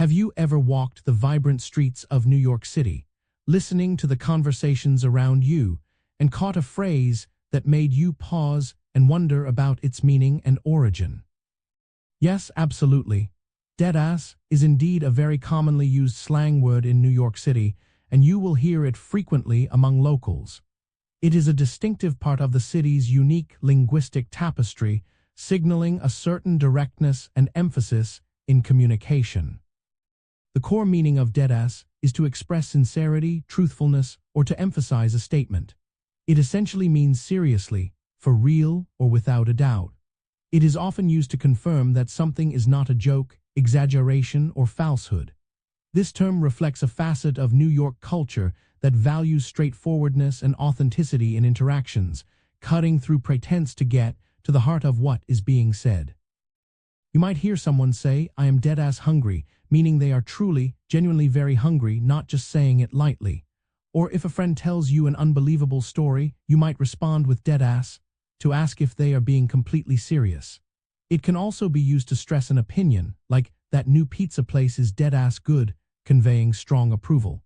Have you ever walked the vibrant streets of New York City, listening to the conversations around you, and caught a phrase that made you pause and wonder about its meaning and origin? Yes, absolutely. Deadass is indeed a very commonly used slang word in New York City, and you will hear it frequently among locals. It is a distinctive part of the city's unique linguistic tapestry, signaling a certain directness and emphasis in communication. The core meaning of deadass is to express sincerity, truthfulness, or to emphasize a statement. It essentially means seriously, for real, or without a doubt. It is often used to confirm that something is not a joke, exaggeration, or falsehood. This term reflects a facet of New York culture that values straightforwardness and authenticity in interactions, cutting through pretense to get to the heart of what is being said. You might hear someone say, "I am deadass hungry," meaning they are truly, genuinely very hungry, not just saying it lightly. Or if a friend tells you an unbelievable story, you might respond with deadass to ask if they are being completely serious. It can also be used to stress an opinion, like, "That new pizza place is deadass good," conveying strong approval.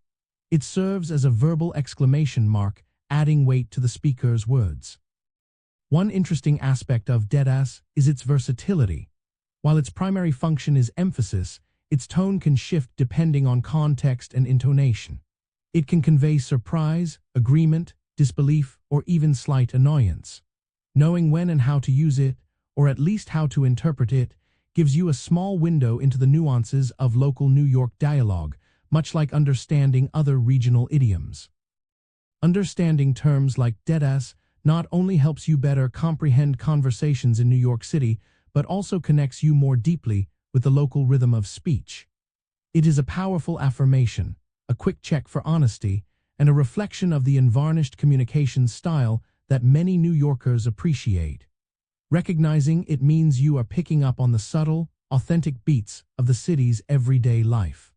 It serves as a verbal exclamation mark, adding weight to the speaker's words. One interesting aspect of deadass is its versatility. While its primary function is emphasis, its tone can shift depending on context and intonation. It can convey surprise, agreement, disbelief, or even slight annoyance. Knowing when and how to use it, or at least how to interpret it, gives you a small window into the nuances of local New York dialogue, much like understanding other regional idioms. Understanding terms like deadass not only helps you better comprehend conversations in New York City, but also connects you more deeply with the local rhythm of speech. It is a powerful affirmation, a quick check for honesty, and a reflection of the unvarnished communication style that many New Yorkers appreciate. Recognizing it means you are picking up on the subtle, authentic beats of the city's everyday life.